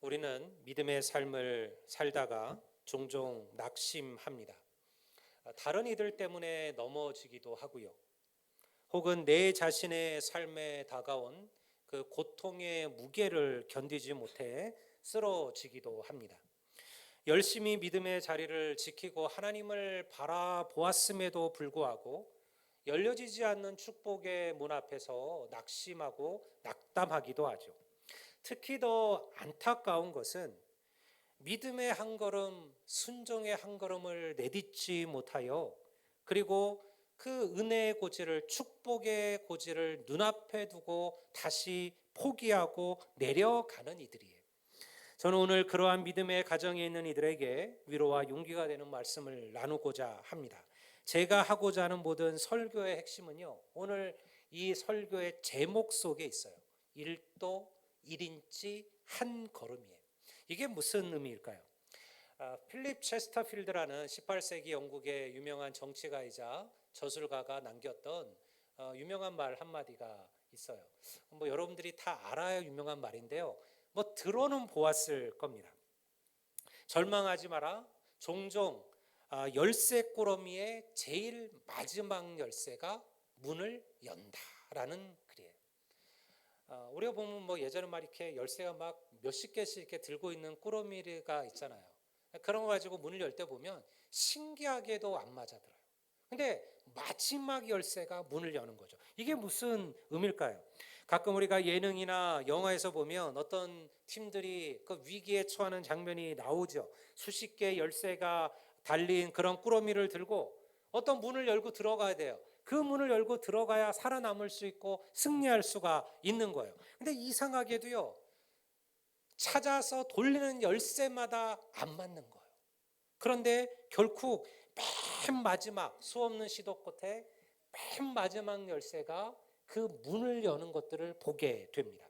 우리는 믿음의 삶을 살다가 종종 낙심합니다. 다른 이들 때문에 넘어지기도 하고요. 혹은 내 자신의 삶에 다가온 그 고통의 무게를 견디지 못해 쓰러지기도 합니다. 열심히 믿음의 자리를 지키고 하나님을 바라보았음에도 불구하고 열려지지 않는 축복의 문 앞에서 낙심하고 낙담하기도 하죠. 특히 더 안타까운 것은 믿음의 한 걸음, 순종의 한 걸음을 내딛지 못하여 그리고 그 은혜의 고지를, 축복의 고지를 눈앞에 두고 다시 포기하고 내려가는 이들이에요. 저는 오늘 그러한 믿음의 가정에 있는 이들에게 위로와 용기가 되는 말씀을 나누고자 합니다. 제가 하고자 하는 모든 설교의 핵심은요, 오늘 이 설교의 제목 속에 있어요. 1도 1인치 한 걸음이에요. 이게 무슨 의미일까요? 필립 체스터필드라는 18세기 영국의 유명한 정치가이자 저술가가 남겼던 유명한 말 한마디가 있어요. 여러분들이 다 알아야 유명한 말인데요. 들어는 보았을 겁니다. 절망하지 마라. 종종 열쇠 꾸러미의 제일 마지막 열쇠가 문을 연다라는 글이에요. 우리가 보면 예전에 이렇게 열쇠가 막 몇십 개씩 이렇게 들고 있는 꾸러미가 있잖아요. 그런 거 가지고 문을 열 때 보면 신기하게도 안 맞아들어요. 근데 마지막 열쇠가 문을 여는 거죠. 이게 무슨 의미일까요? 가끔 우리가 예능이나 영화에서 보면 어떤 팀들이 그 위기에 처하는 장면이 나오죠. 수십 개의 열쇠가 달린 그런 꾸러미를 들고 어떤 문을 열고 들어가야 돼요. 그 문을 열고 들어가야 살아남을 수 있고 승리할 수가 있는 거예요. 근데 이상하게도요, 찾아서 돌리는 열쇠마다 안 맞는 거예요. 그런데 결국 맨 마지막, 수없는 시도 끝에 맨 마지막 열쇠가 그 문을 여는 것들을 보게 됩니다.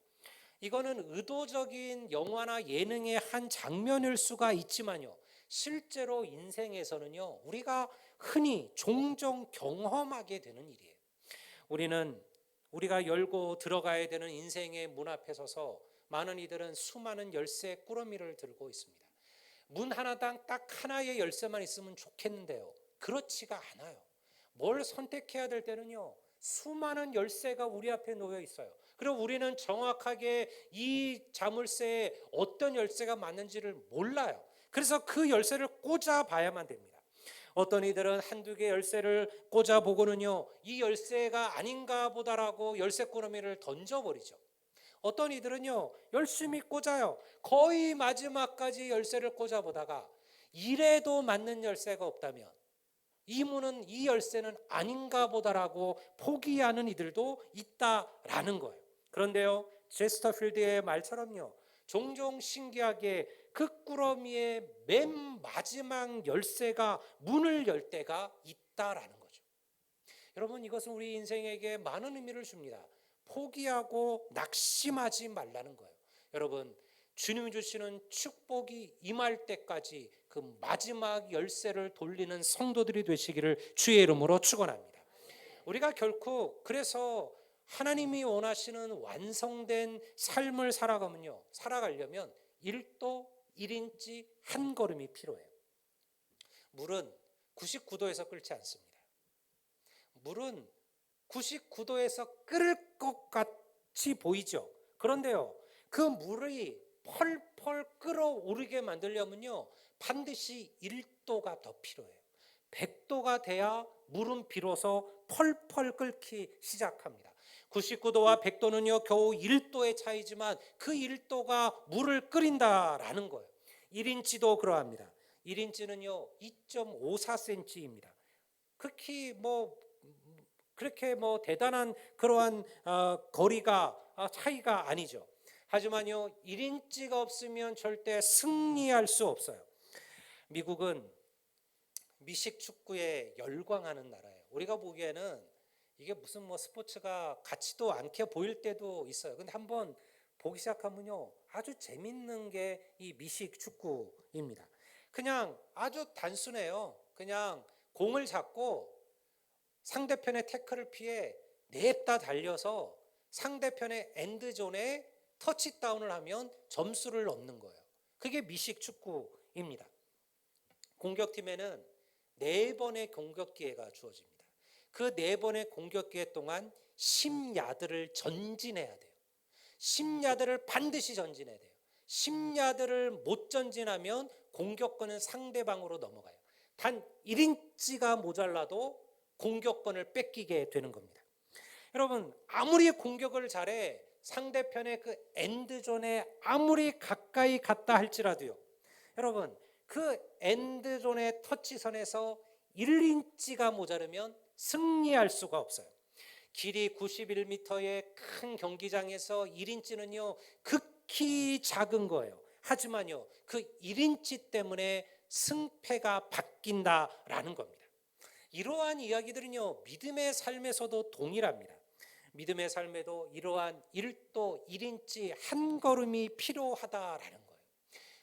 이거는 의도적인 영화나 예능의 한 장면일 수가 있지만요, 실제로 인생에서는요, 우리가 흔히 종종 경험하게 되는 일이에요. 우리가 열고 들어가야 되는 인생의 문 앞에 서서 많은 이들은 수많은 열쇠 꾸러미를 들고 있습니다. 문 하나당 딱 하나의 열쇠만 있으면 좋겠는데요, 그렇지가 않아요. 뭘 선택해야 될 때는요, 수많은 열쇠가 우리 앞에 놓여 있어요. 그리고 우리는 정확하게 이 자물쇠에 어떤 열쇠가 맞는지를 몰라요. 그래서 그 열쇠를 꽂아 봐야만 됩니다. 어떤 이들은 한두 개 열쇠를 꽂아 보고는요, 이 열쇠가 아닌가 보다라고 열쇠 꾸러미를 던져버리죠. 어떤 이들은요, 열심히 꽂아요. 거의 마지막까지 열쇠를 꽂아 보다가 이래도 맞는 열쇠가 없다면 이 열쇠는 아닌가 보다라고 포기하는 이들도 있다라는 거예요. 그런데요, 체스터필드의 말처럼요, 종종 신기하게 그 꾸러미의 맨 마지막 열쇠가 문을 열 때가 있다라는 거죠. 여러분, 이것은 우리 인생에게 많은 의미를 줍니다. 포기하고 낙심하지 말라는 거예요. 여러분, 주님이 주시는 축복이 임할 때까지 그 마지막 열쇠를 돌리는 성도들이 되시기를 주의 이름으로 축원합니다. 우리가 결코 그래서 하나님이 원하시는 완성된 삶을 살아가려면 1도 1인치 한 걸음이 필요해요. 물은 99도에서 끓지 않습니다. 물은 99도에서 끓을 것 같이 보이죠. 그런데요, 그 물이 펄펄 끓어오르게 만들려면요, 반드시 1도가 더 필요해요. 100도가 돼야 물은 비로소 펄펄 끓기 시작합니다. 99도와 100도는요, 겨우 1도의 차이지만 그 1도가 물을 끓인다라는 거예요. 1인치도 그러합니다. 1인치는요, 2.54cm입니다. 극히 그렇게 대단한 그러한 거리가 차이가 아니죠. 하지만요, 1인치가 없으면 절대 승리할 수 없어요. 미국은 미식 축구에 열광하는 나라예요. 우리가 보기에는 이게 무슨 스포츠가 같지도 않게 보일 때도 있어요. 근데 한번 보기 시작하면요, 아주 재밌는 게 이 미식 축구입니다. 그냥 아주 단순해요. 그냥 공을 잡고 상대편의 태클을 피해 냅다 달려서 상대편의 엔드존에 터치다운을 하면 점수를 얻는 거예요. 그게 미식 축구입니다. 공격팀에는 4번의 공격 기회가 주어집니다. 그 4번의 공격 기회 동안 10야드를 전진해야 돼요. 10야드를 반드시 전진해야 돼요. 10야드를 못 전진하면 공격권은 상대방으로 넘어가요. 단 1인치가 모자라도 공격권을 뺏기게 되는 겁니다. 여러분, 아무리 공격을 잘해 상대편의 그 엔드존에 아무리 가까이 갔다 할지라도요, 여러분, 그 엔드존의 터치선에서 1인치가 모자르면 승리할 수가 없어요. 길이 91m의 큰 경기장에서 1인치는요 극히 작은 거예요. 하지만요 그 1인치 때문에 승패가 바뀐다라는 겁니다. 이러한 이야기들은요 믿음의 삶에서도 동일합니다. 믿음의 삶에도 이러한 1도 1인치 한 걸음이 필요하다라는 거예요.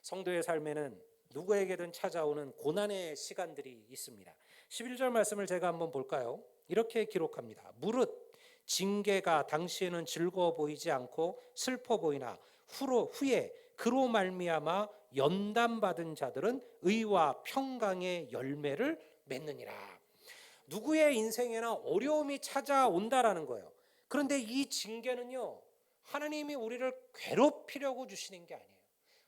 성도의 삶에는 누구에게든 찾아오는 고난의 시간들이 있습니다. 11절 말씀을 제가 한번 볼까요? 이렇게 기록합니다. 무릇 징계가 당시에는 즐거워 보이지 않고 슬퍼 보이나 후에 그로 말미암아 연단받은 자들은 의와 평강의 열매를 맺느니라. 누구의 인생에나 어려움이 찾아온다라는 거예요. 그런데 이 징계는요 하나님이 우리를 괴롭히려고 주시는 게 아니에요.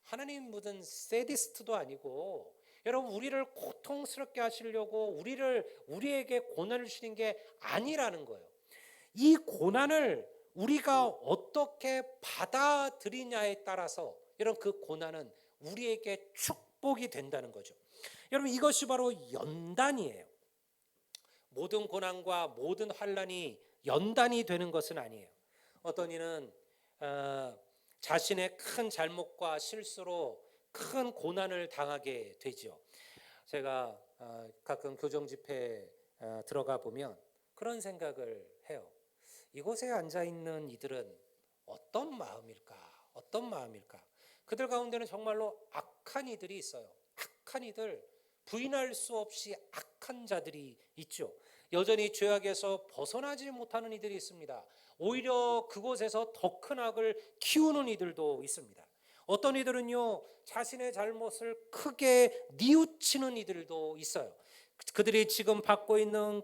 하나님 무슨 세디스트도 아니고 여러분 우리를 고통스럽게 하시려고 우리에게 고난을 주시는 게 아니라는 거예요. 이 고난을 우리가 어떻게 받아들이냐에 따라서 여러분 그 고난은 우리에게 축복이 된다는 거죠. 여러분 이것이 바로 연단이에요. 모든 고난과 모든 환난이 연단이 되는 것은 아니에요. 어떤 이는 자신의 큰 잘못과 실수로 큰 고난을 당하게 되죠. 제가 가끔 교정 집회에 들어가 보면 그런 생각을 해요. 이곳에 앉아 있는 이들은 어떤 마음일까? 어떤 마음일까? 그들 가운데는 정말로 악한 이들이 있어요. 악한 이들, 부인할 수 없이 악한 자들이 있죠. 여전히 죄악에서 벗어나지 못하는 이들이 있습니다. 오히려 그곳에서 더 큰 악을 키우는 이들도 있습니다. 어떤 이들은요 자신의 잘못을 크게 뉘우치는 이들도 있어요. 그들이 지금 받고 있는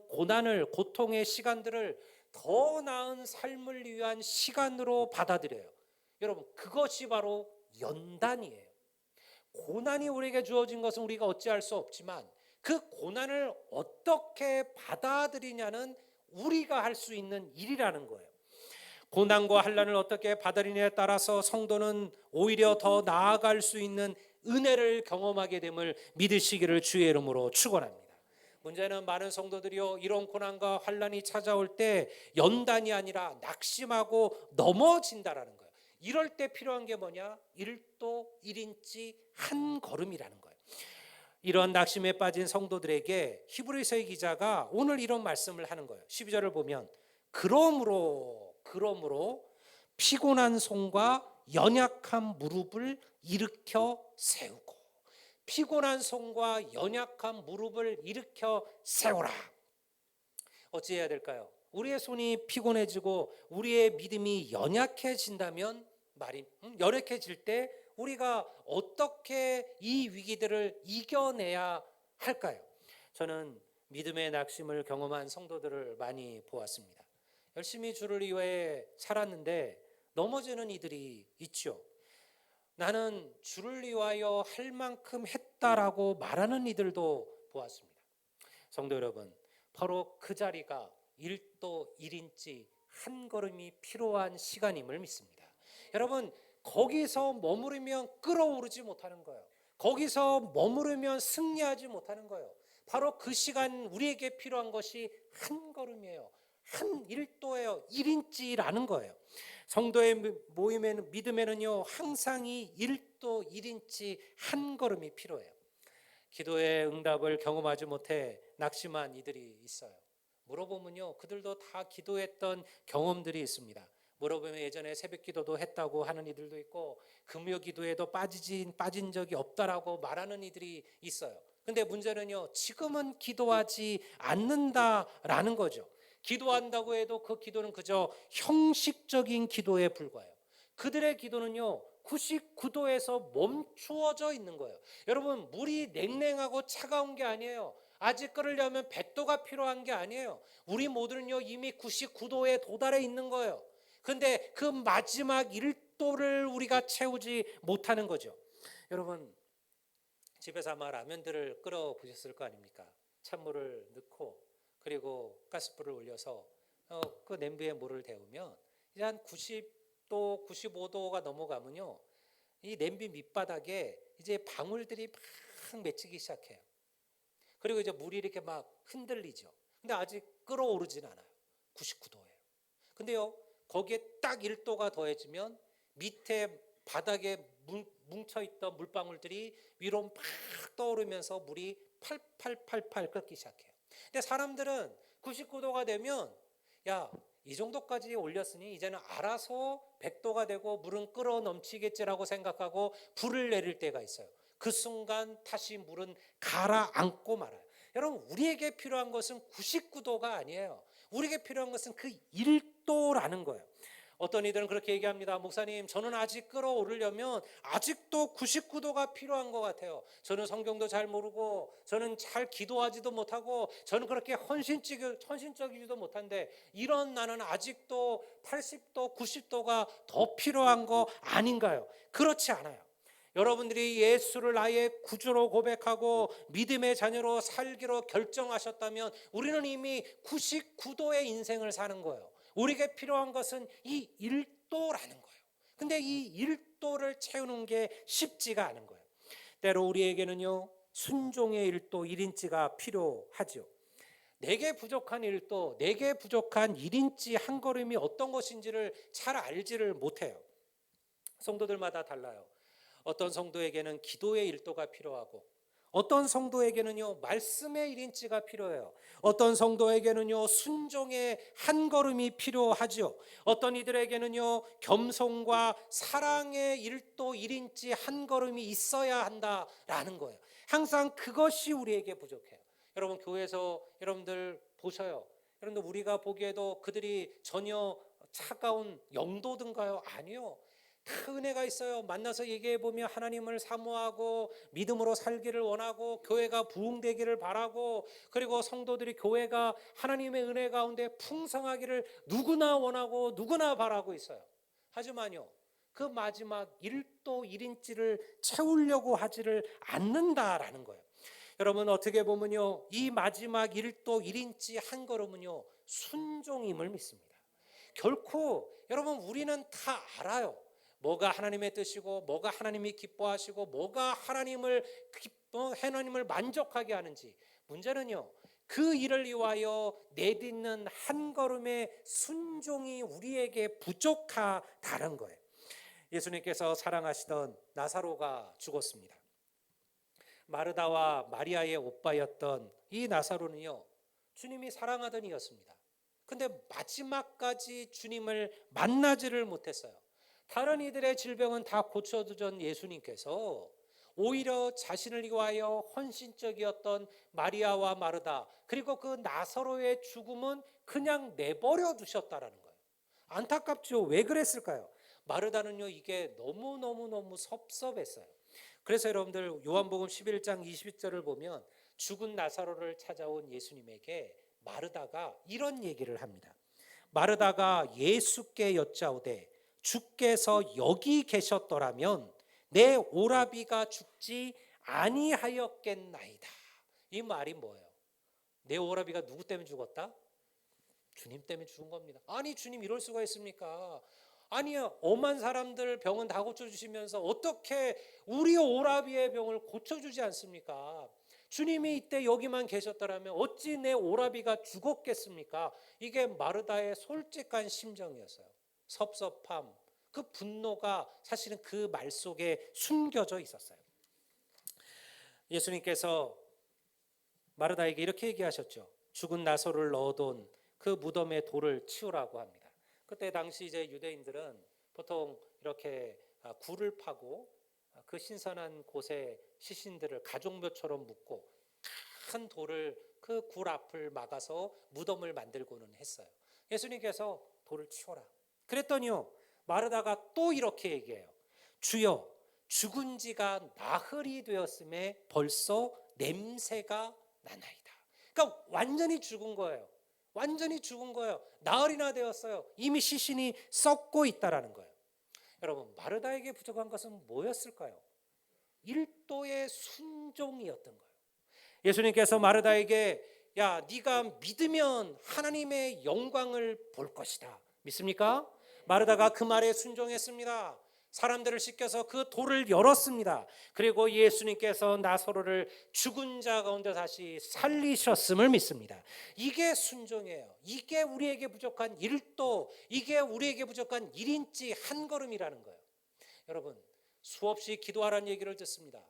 고통의 시간들을 더 나은 삶을 위한 시간으로 받아들여요. 여러분 그것이 바로 연단이에요. 고난이 우리에게 주어진 것은 우리가 어찌할 수 없지만 그 고난을 어떻게 받아들이냐는 우리가 할 수 있는 일이라는 거예요. 고난과 환난을 어떻게 받아들이냐에 따라서 성도는 오히려 더 나아갈 수 있는 은혜를 경험하게 됨을 믿으시기를 주의 이름으로 축원합니다. 문제는 많은 성도들이요 이런 고난과 환난이 찾아올 때 연단이 아니라 낙심하고 넘어진다라는 거예요. 이럴 때 필요한 게 뭐냐? 1도 1인치 한 걸음이라는 거예요. 이런 낙심에 빠진 성도들에게 히브리서의 기자가 오늘 이런 말씀을 하는 거예요. 12절을 보면 그러므로 피곤한 손과 연약한 무릎을 일으켜 세우고, 피곤한 손과 연약한 무릎을 일으켜 세우라. 어찌해야 될까요? 우리의 손이 피곤해지고 우리의 믿음이 연약해진다면 연약해질 때 우리가 어떻게 이 위기들을 이겨내야 할까요? 저는 믿음의 낙심을 경험한 성도들을 많이 보았습니다. 열심히 주를 위해 살았는데 넘어지는 이들이 있죠. 나는 주를 위하여 할 만큼 했다라고 말하는 이들도 보았습니다. 성도 여러분, 바로 그 자리가 1도 1인치 한 걸음이 필요한 시간임을 믿습니다. 여러분 거기서 머무르면 끌어오르지 못하는 거예요. 거기서 머무르면 승리하지 못하는 거예요. 바로 그 시간 우리에게 필요한 것이 한 걸음이에요. 한 1도예요. 1인치라는 거예요. 성도의 모임에는 믿음에는요 항상 이 1도 1인치 한 걸음이 필요해요. 기도의 응답을 경험하지 못해 낙심한 이들이 있어요. 물어보면요 그들도 다 기도했던 경험들이 있습니다. 물어보면 예전에 새벽 기도도 했다고 하는 이들도 있고 금요 기도에도 빠진 적이 없다라고 말하는 이들이 있어요. 근데 문제는요 지금은 기도하지 않는다라는 거죠. 기도한다고 해도 그 기도는 그저 형식적인 기도에 불과해요. 그들의 기도는요 99도에서 멈추어져 있는 거예요. 여러분, 물이 냉랭하고 차가운 게 아니에요. 아직 끓으려면 100도가 필요한 게 아니에요. 우리 모두는요 이미 99도에 도달해 있는 거예요. 근데 그 마지막 1도를 우리가 채우지 못하는 거죠. 여러분, 집에서 아마 라면들을 끓여 보셨을 거 아닙니까? 찬물을 넣고 그리고 가스불을 올려서 그 냄비에 물을 데우면 이제 한 90도, 95도가 넘어가면요 이 냄비 밑바닥에 이제 방울들이 막 맺히기 시작해요. 그리고 이제 물이 이렇게 막 흔들리죠. 근데 아직 끓어오르진 않아요. 99도예요. 근데요 거기에 딱 1도가 더해지면 밑에 바닥에 뭉쳐있던 물방울들이 위로 막 떠오르면서 물이 팔팔팔팔 끓기 시작해요. 근데 사람들은 99도가 되면 야, 이 정도까지 올렸으니 이제는 알아서 100도가 되고 물은 끓어 넘치겠지라고 생각하고 불을 내릴 때가 있어요. 그 순간 다시 물은 가라앉고 말아요. 여러분, 우리에게 필요한 것은 99도가 아니에요. 우리에게 필요한 것은 그 1도라는 거예요. 어떤 이들은 그렇게 얘기합니다. 목사님, 저는 아직 끌어오르려면 아직도 99도가 필요한 것 같아요. 저는 성경도 잘 모르고 저는 잘 기도하지도 못하고 저는 그렇게 헌신적이지도 못한데 이런 나는 아직도 80도, 90도가 더 필요한 거 아닌가요? 그렇지 않아요. 여러분들이 예수를 나의 구주로 고백하고 믿음의 자녀로 살기로 결정하셨다면 우리는 이미 99도의 인생을 사는 거예요. 우리에게 필요한 것은 이 1도라는 거예요. 근데 이 1도를 채우는 게 쉽지가 않은 거예요. 때로 우리에게는요 순종의 1도 1인치가 필요하죠. 내게 부족한 1도, 내게 부족한 1인치 한 걸음이 어떤 것인지를 잘 알지를 못해요. 성도들마다 달라요. 어떤 성도에게는 기도의 1도가 필요하고 어떤 성도에게는요 말씀의 1인치가 필요해요. 어떤 성도에게는요 순종의 한 걸음이 필요하죠. 어떤 이들에게는요 겸손과 사랑의 1도 1인치 한 걸음이 있어야 한다라는 거예요. 항상 그것이 우리에게 부족해요. 여러분, 교회에서 여러분들 보셔요. 여러분들, 우리가 보기에도 그들이 전혀 차가운 영도든가요? 아니요. 다 은혜가 있어요. 만나서 얘기해 보면 하나님을 사모하고 믿음으로 살기를 원하고 교회가 부흥되기를 바라고 그리고 성도들이 교회가 하나님의 은혜 가운데 풍성하기를 누구나 원하고 누구나 바라고 있어요. 하지만요 그 마지막 1도 1인치를 채우려고 하지를 않는다라는 거예요. 여러분, 어떻게 보면요 이 마지막 1도 1인치 한 걸음은요 순종임을 믿습니다. 결코 여러분 우리는 다 알아요. 뭐가 하나님의 뜻이고 뭐가 하나님이 기뻐하시고 뭐가 하나님을 만족하게 하는지. 문제는요 그 일을 위하여 내딛는 한 걸음의 순종이 우리에게 부족하다는 거예요. 예수님께서 사랑하시던 나사로가 죽었습니다. 마르다와 마리아의 오빠였던 이 나사로는요 주님이 사랑하던 이였습니다. 근데 마지막까지 주님을 만나지를 못했어요. 다른 이들의 질병은 다 고쳐주던 예수님께서 오히려 자신을 위하여 헌신적이었던 마리아와 마르다 그리고 그 나사로의 죽음은 그냥 내버려 두셨다라는 거예요. 안타깝죠. 왜 그랬을까요? 마르다는요 이게 너무 섭섭했어요. 그래서 여러분들 요한복음 11장 20절을 보면 죽은 나사로를 찾아온 예수님에게 마르다가 이런 얘기를 합니다. 마르다가 예수께 여짜오되 주께서 여기 계셨더라면 내 오라비가 죽지 아니하였겠나이다. 이 말이 뭐예요? 내 오라비가 누구 때문에 죽었다? 주님 때문에 죽은 겁니다. 아니, 주님 이럴 수가 있습니까? 아니요, 엄한 사람들 병은 다 고쳐주시면서 어떻게 우리 오라비의 병을 고쳐주지 않습니까? 주님이 이때 여기만 계셨더라면 어찌 내 오라비가 죽었겠습니까? 이게 마르다의 솔직한 심정이었어요. 섭섭함, 그 분노가 사실은 그 말 속에 숨겨져 있었어요. 예수님께서 마르다에게 이렇게 얘기하셨죠. 죽은 나사로를 넣어둔 그 무덤의 돌을 치우라고 합니다. 그때 당시 이제 유대인들은 보통 이렇게 굴을 파고 그 신선한 곳에 시신들을 가족묘처럼 묻고 큰 돌을 그 굴 앞을 막아서 무덤을 만들고는 했어요. 예수님께서 돌을 치워라. 그랬더니요 마르다가 또 이렇게 얘기해요. 주여, 죽은 지가 나흘이 되었음에 벌써 냄새가 나나이다. 그러니까 완전히 죽은 거예요. 완전히 죽은 거예요. 나흘이나 되었어요. 이미 시신이 썩고 있다라는 거예요. 여러분, 마르다에게 부족한 것은 뭐였을까요? 1도의 순종이었던 거예요. 예수님께서 마르다에게 야, 네가 믿으면 하나님의 영광을 볼 것이다. 믿습니까? 마르다가 그 말에 순종했습니다. 사람들을 시켜서 그 돌을 열었습니다. 그리고 예수님께서 나사로를 죽은 자 가운데 다시 살리셨음을 믿습니다. 이게 순종이에요. 이게 우리에게 부족한 1도, 이게 우리에게 부족한 1인치 한 걸음이라는 거예요. 여러분, 수없이 기도하라는 얘기를 듣습니다.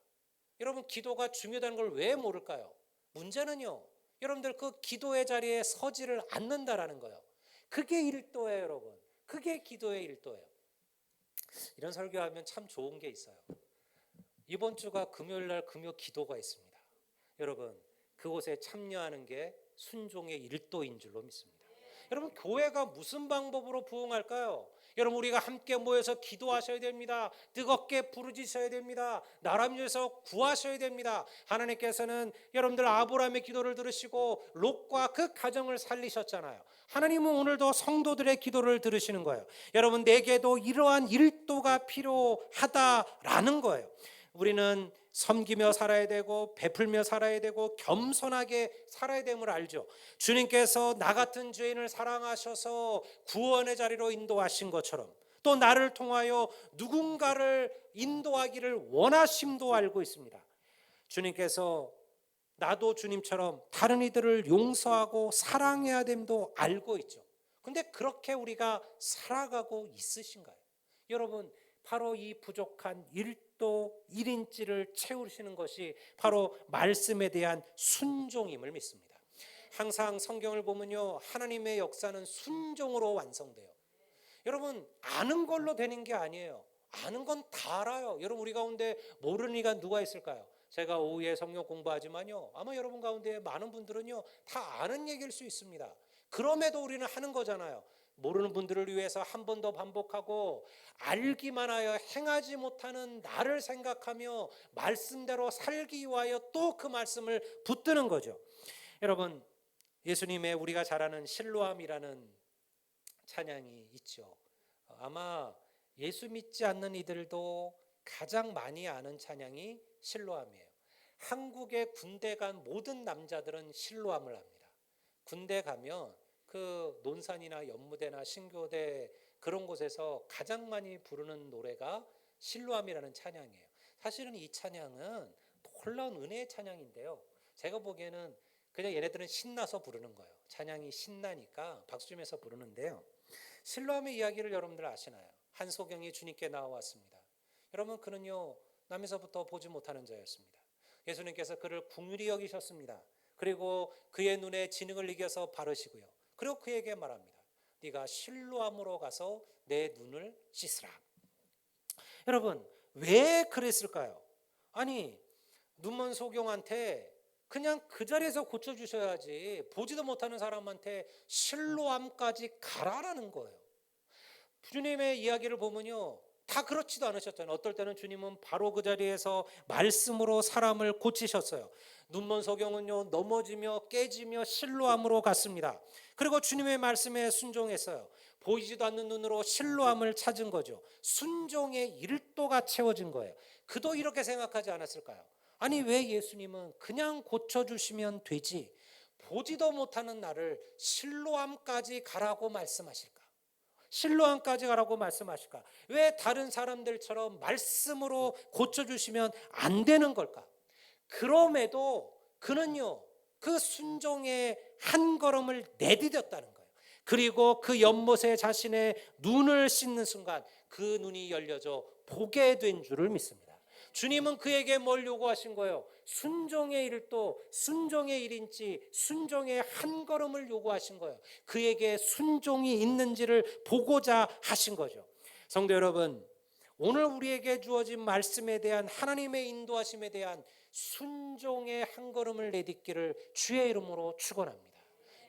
여러분, 기도가 중요하다는 걸 왜 모를까요? 문제는요, 여러분들 그 기도의 자리에 서지를 않는다라는 거예요. 그게 1도예요, 여러분. 그게 기도의 1도예요. 이런 설교하면 참 좋은 게 있어요. 이번 주가 금요일 날 금요 기도가 있습니다. 여러분, 그곳에 참여하는 게 순종의 1도인 줄로 믿습니다. 여러분, 교회가 무슨 방법으로 부흥할까요? 여러분, 우리가 함께 모여서 기도하셔야 됩니다. 뜨겁게 부르짖어야 됩니다. 나라를 위해서 구하셔야 됩니다. 하나님께서는 여러분들 아브라함의 기도를 들으시고 롯과 그 가정을 살리셨잖아요. 하나님은 오늘도 성도들의 기도를 들으시는 거예요. 여러분, 내게도 이러한 1도가 필요하다라는 거예요. 우리는 섬기며 살아야 되고 베풀며 살아야 되고 겸손하게 살아야 됨을 알죠. 주님께서 나 같은 죄인을 사랑하셔서 구원의 자리로 인도하신 것처럼 또 나를 통하여 누군가를 인도하기를 원하심도 알고 있습니다. 주님께서 나도 주님처럼 다른 이들을 용서하고 사랑해야 됨도 알고 있죠. 근데 그렇게 우리가 살아가고 있으신가요? 여러분, 바로 이 부족한 1도 1인치를 채우시는 것이 바로 말씀에 대한 순종임을 믿습니다. 항상 성경을 보면요, 하나님의 역사는 순종으로 완성돼요. 여러분, 아는 걸로 되는 게 아니에요. 아는 건 다 알아요. 여러분, 우리 가운데 모르는 이가 누가 있을까요? 제가 오후에 성경 공부하지만요, 아마 여러분 가운데 많은 분들은요 다 아는 얘기일 수 있습니다. 그럼에도 우리는 하는 거잖아요. 모르는 분들을 위해서 한 번 더 반복하고 알기만 하여 행하지 못하는 나를 생각하며 말씀대로 살기 위하여 또 그 말씀을 붙드는 거죠. 여러분, 예수님의 우리가 잘 아는 실로암이라는 찬양이 있죠. 아마 예수 믿지 않는 이들도 가장 많이 아는 찬양이 실로암이에요. 한국에 군대 간 모든 남자들은 실로암을 합니다. 군대 가면 그 논산이나 연무대나 신교대 그런 곳에서 가장 많이 부르는 노래가 실로암이라는 찬양이에요. 사실은 이 찬양은 놀라운 은혜의 찬양인데요, 제가 보기에는 그냥 얘네들은 신나서 부르는 거예요. 찬양이 신나니까 박수 치면서 부르는데요, 실로암의 이야기를 여러분들 아시나요? 한소경이 주님께 나와왔습니다. 여러분, 그는요 남에서부터 보지 못하는 자였습니다. 예수님께서 그를 긍휼히 여기셨습니다. 그리고 그의 눈에 지능을 이겨서 바르시고요, 그리고 그에게 말합니다. 네가 실로암으로 가서 내 눈을 씻으라. 여러분, 왜 그랬을까요? 아니, 눈먼 소경한테 그냥 그 자리에서 고쳐주셔야지 보지도 못하는 사람한테 실로암까지 가라라는 거예요. 주님의 이야기를 보면요, 다 그렇지도 않으셨잖아요. 어떨 때는 주님은 바로 그 자리에서 말씀으로 사람을 고치셨어요. 눈먼 소경은요 넘어지며 깨지며 실로암으로 갔습니다. 그리고 주님의 말씀에 순종했어요. 보이지도 않는 눈으로 실로암을 찾은 거죠. 순종의 1도가 채워진 거예요. 그도 이렇게 생각하지 않았을까요? 아니, 왜 예수님은 그냥 고쳐주시면 되지 보지도 못하는 나를 실로암까지 가라고 말씀하실까? 실로암까지 가라고 말씀하실까? 왜 다른 사람들처럼 말씀으로 고쳐주시면 안 되는 걸까? 그럼에도 그는요 그 순종의 한 걸음을 내디뎠다는 거예요. 그리고 그 연못에 자신의 눈을 씻는 순간 그 눈이 열려져 보게 된 줄을 믿습니다. 주님은 그에게 뭘 요구하신 거예요? 순종의 1도, 순종의 1인치, 순종의 한 걸음을 요구하신 거예요. 그에게 순종이 있는지를 보고자 하신 거죠. 성도 여러분, 오늘 우리에게 주어진 말씀에 대한 하나님의 인도하심에 대한 순종의 한 걸음을 내딛기를 주의 이름으로 축원합니다.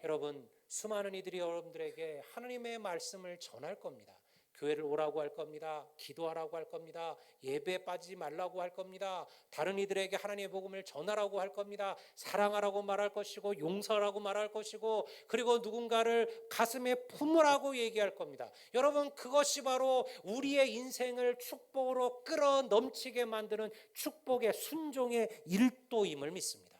여러분, 수많은 이들이 여러분들에게 하나님의 말씀을 전할 겁니다. 교회를 오라고 할 겁니다. 기도하라고 할 겁니다. 예배에 빠지지 말라고 할 겁니다. 다른 이들에게 하나님의 복음을 전하라고 할 겁니다. 사랑하라고 말할 것이고 용서하라고 말할 것이고 그리고 누군가를 가슴에 품으라고 얘기할 겁니다. 여러분, 그것이 바로 우리의 인생을 축복으로 끌어 넘치게 만드는 축복의 순종의 일도임을 믿습니다.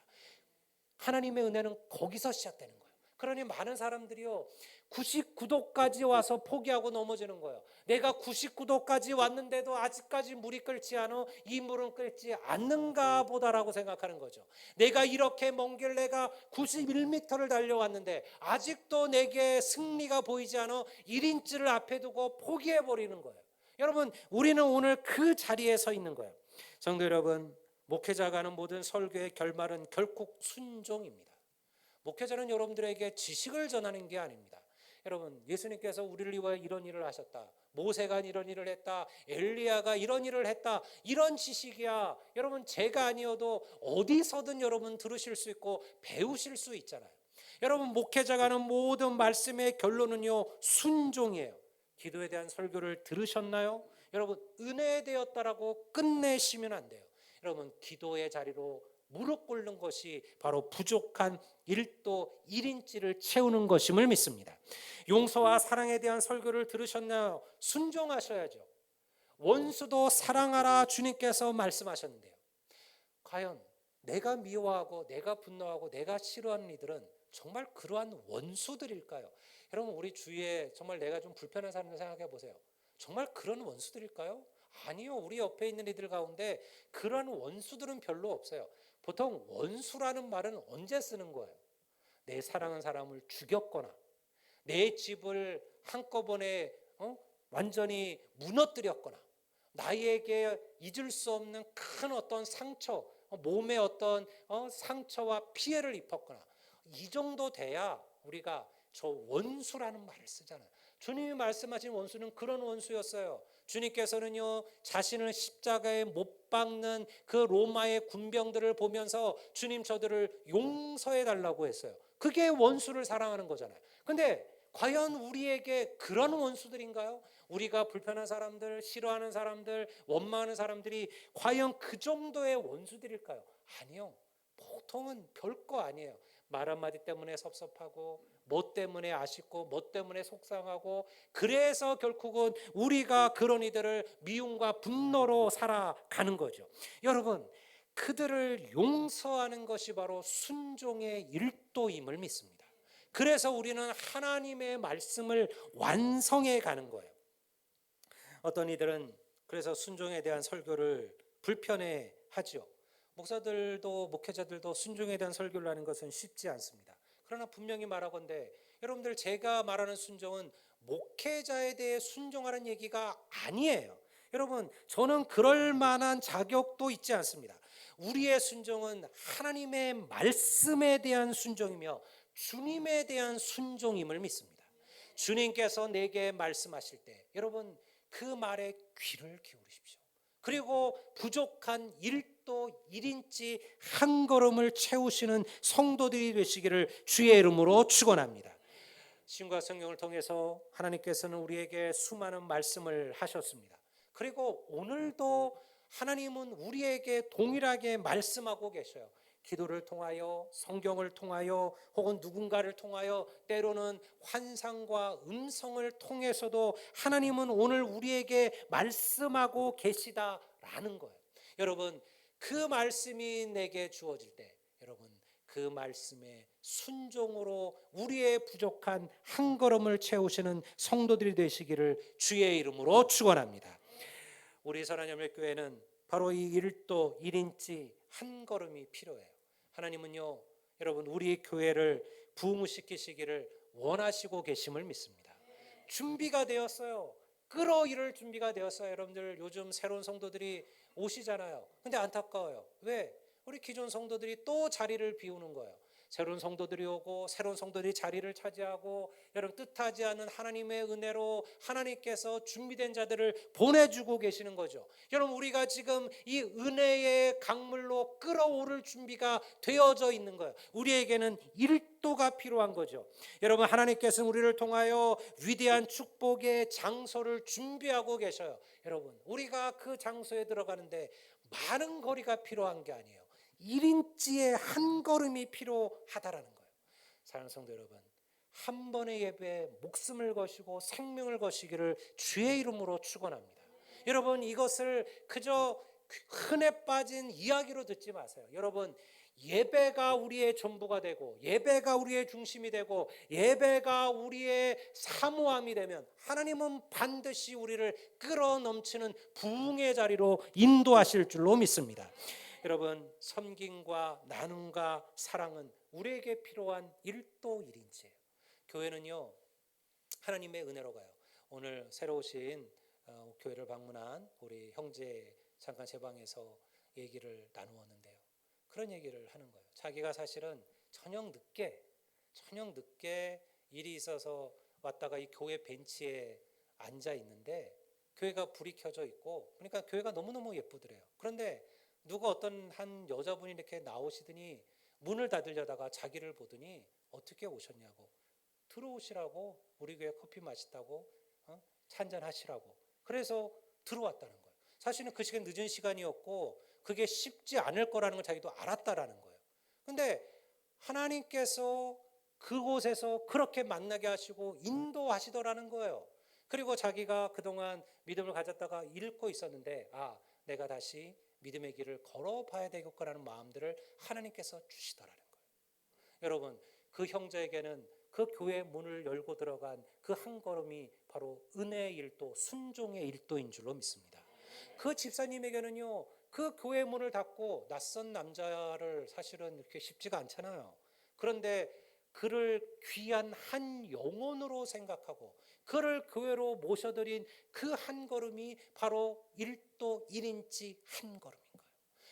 하나님의 은혜는 거기서 시작되는 거예요. 그러니 많은 사람들이요 99도까지 와서 포기하고 넘어지는 거예요. 내가 99도까지 왔는데도 아직까지 물이 끓지 않아 이 물은 끓지 않는가 보다라고 생각하는 거죠. 내가 이렇게 먼 길 내가 91m를 달려왔는데 아직도 내게 승리가 보이지 않아 1인치를 앞에 두고 포기해버리는 거예요. 여러분, 우리는 오늘 그 자리에 서 있는 거예요. 성도 여러분, 목회자가 하는 모든 설교의 결말은 결국 순종입니다. 목회자는 여러분들에게 지식을 전하는 게 아닙니다. 여러분, 예수님께서 우리를 위하여 이런 일을 하셨다, 모세가 이런 일을 했다, 엘리야가 이런 일을 했다, 이런 지식이야 여러분 제가 아니어도 어디서든 여러분 들으실 수 있고 배우실 수 있잖아요. 여러분, 목회자가 하는 모든 말씀의 결론은요 순종이에요. 기도에 대한 설교를 들으셨나요? 여러분, 은혜되었다라고 끝내시면 안 돼요. 여러분, 기도의 자리로 무릎 꿇는 것이 바로 부족한 1도 1인치를 채우는 것임을 믿습니다. 용서와 사랑에 대한 설교를 들으셨나요? 순종하셔야죠. 원수도 사랑하라 주님께서 말씀하셨는데요. 과연 내가 미워하고 내가 분노하고 내가 싫어하는 이들은 정말 그러한 원수들일까요? 여러분, 우리 주위에 정말 내가 좀 불편한 사람들 생각해 보세요. 정말 그런 원수들일까요? 아니요. 우리 옆에 있는 이들 가운데 그런 원수들은 별로 없어요. 보통 원수라는 말은 언제 쓰는 거예요? 내 사랑하는 사람을 죽였거나 내 집을 한꺼번에 완전히 무너뜨렸거나 나에게 잊을 수 없는 큰 어떤 상처, 몸에 어떤 상처와 피해를 입혔거나 이 정도 돼야 우리가 저 원수라는 말을 쓰잖아요. 주님이 말씀하신 원수는 그런 원수였어요. 주님께서는요 자신을 십자가에 못 박는 그 로마의 군병들을 보면서 주님 저들을 용서해 달라고 했어요. 그게 원수를 사랑하는 거잖아요. 근데 과연 우리에게 그런 원수들인가요? 우리가 불편한 사람들, 싫어하는 사람들, 원망하는 사람들이 과연 그 정도의 원수들일까요? 아니요. 보통은 별거 아니에요. 말 한마디 때문에 섭섭하고 뭐 때문에 아쉽고 뭐 때문에 속상하고 그래서 결국은 우리가 그런 이들을 미움과 분노로 살아가는 거죠. 여러분, 그들을 용서하는 것이 바로 순종의 일도임을 믿습니다. 그래서 우리는 하나님의 말씀을 완성해 가는 거예요. 어떤 이들은 그래서 순종에 대한 설교를 불편해 하죠. 목사들도 목회자들도 순종에 대한 설교를 하는 것은 쉽지 않습니다. 그러나 분명히 말하건대 여러분들, 제가 말하는 순종은 목회자에 대해 순종하는 얘기가 아니에요. 여러분, 저는 그럴 만한 자격도 있지 않습니다. 우리의 순종은 하나님의 말씀에 대한 순종이며 주님에 대한 순종임을 믿습니다. 주님께서 내게 말씀하실 때 여러분 그 말에 귀를 기울이십시오. 그리고 부족한 1도 1인치 한 걸음을 채우시는 성도들이 되시기를 주의 이름으로 축원합니다. 신과 성경을 통해서 하나님께서는 우리에게 수많은 말씀을 하셨습니다. 그리고 오늘도 하나님은 우리에게 동일하게 말씀하고 계셔요. 기도를 통하여, 성경을 통하여, 혹은 누군가를 통하여, 때로는 환상과 음성을 통해서도 하나님은 오늘 우리에게 말씀하고 계시다라는 거예요. 여러분, 그 말씀이 내게 주어질 때 여러분 그 말씀에 순종으로 우리의 부족한 한 걸음을 채우시는 성도들이 되시기를 주의 이름으로 축원합니다. 우리 선한염려교회는 바로 이 1도 1인치 한 걸음이 필요해요. 하나님은요 여러분 우리 교회를 부흥시키시기를 원하시고 계심을 믿습니다. 준비가 되었어요. 끌어이를 준비가 되었어요. 여러분들 요즘 새로운 성도들이 오시잖아요. 근데 안타까워요. 왜? 우리 기존 성도들이 또 자리를 비우는 거예요. 새로운 성도들이 오고 새로운 성도들이 자리를 차지하고 여러분 뜻하지 않은 하나님의 은혜로 하나님께서 준비된 자들을 보내주고 계시는 거죠. 여러분 우리가 지금 이 은혜의 강물로 끓어오를 준비가 되어져 있는 거예요. 우리에게는 일도가 필요한 거죠. 여러분 하나님께서는 우리를 통하여 위대한 축복의 장소를 준비하고 계셔요. 여러분 우리가 그 장소에 들어가는데 많은 거리가 필요한 게 아니에요. 1인치의 한 걸음이 필요하다라는 거예요. 사랑하는 성도 여러분, 한 번의 예배에 목숨을 거시고 생명을 거시기를 주의 이름으로 축원합니다. 여러분 이것을 그저 흔해 빠진 이야기로 듣지 마세요. 여러분 예배가 우리의 전부가 되고 예배가 우리의 중심이 되고 예배가 우리의 사모함이 되면 하나님은 반드시 우리를 끌어넘치는 부흥의 자리로 인도하실 줄로 믿습니다. 여러분 섬김과 나눔과 사랑은 우리에게 필요한 일도일인지예요. 교회는요 하나님의 은혜로 가요. 오늘 새로 오신 교회를 방문한 우리 형제 잠깐 제 방에서 얘기를 나누었는데요. 그런 얘기를 하는 거예요. 자기가 사실은 저녁 늦게 일이 있어서 왔다가 이 교회 벤치에 앉아 있는데 교회가 불이 켜져 있고 그러니까 교회가 너무너무 예쁘더래요. 그런데 누가 어떤 한 여자분이 이렇게 나오시더니 문을 닫으려다가 자기를 보더니 어떻게 오셨냐고, 들어오시라고, 우리 교회 커피 맛있다고, 차 한잔 하시라고, 그래서 들어왔다는 거예요. 사실은 그 시간 늦은 시간이었고 그게 쉽지 않을 거라는 걸 자기도 알았다라는 거예요. 근데 하나님께서 그곳에서 그렇게 만나게 하시고 인도하시더라는 거예요. 그리고 자기가 그동안 믿음을 가졌다가 잃고 있었는데 내가 다시 믿음의 길을 걸어봐야 되겠구나라는 마음들을 하나님께서 주시더라는 거예요. 여러분 그 형제에게는 그 교회 문을 열고 들어간 그 한 걸음이 바로 은혜의 일도, 순종의 일도인 줄로 믿습니다. 그 집사님에게는요 그 교회 문을 닫고 낯선 남자를 사실은 이렇게 쉽지가 않잖아요. 그런데 그를 귀한 한 영혼으로 생각하고 그를 교회로 모셔들인 그 한 걸음이 바로 1도 1인치 한 걸음인 거예요.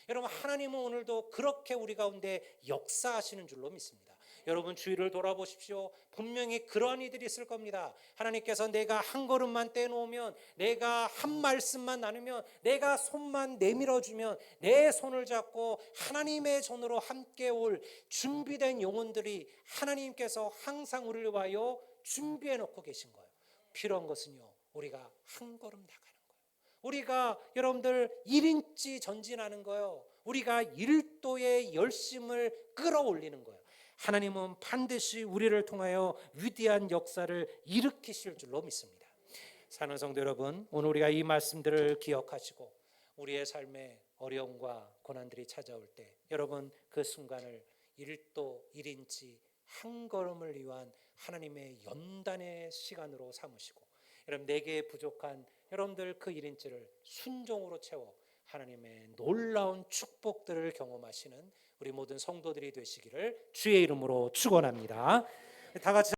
여러분 하나님은 오늘도 그렇게 우리 가운데 역사하시는 줄로 믿습니다. 여러분 주위를 돌아보십시오. 분명히 그러한 이들이 있을 겁니다. 하나님께서 내가 한 걸음만 떼놓으면, 내가 한 말씀만 나누면, 내가 손만 내밀어주면 내 손을 잡고 하나님의 손으로 함께 올 준비된 영혼들이 하나님께서 항상 우리를 위하여 준비해 놓고 계신 거예요. 필요한 것은요 우리가 한 걸음 나가는 거예요. 우리가 여러분들 1인치 전진하는 거예요. 우리가 1도의 열심을 끌어올리는 거예요. 하나님은 반드시 우리를 통하여 위대한 역사를 일으키실 줄로 믿습니다. 사랑하는 성도 여러분, 오늘 우리가 이 말씀들을 기억하시고 우리의 삶에 어려움과 고난들이 찾아올 때 여러분 그 순간을 1도 1인치 한 걸음을 위한 하나님의 연단의 시간으로 삼으시고 여러분 내게 부족한 여러분들 그 1인치를 순종으로 채워 하나님의 놀라운 축복들을 경험하시는 우리 모든 성도들이 되시기를 주의 이름으로 축원합니다. 다 같이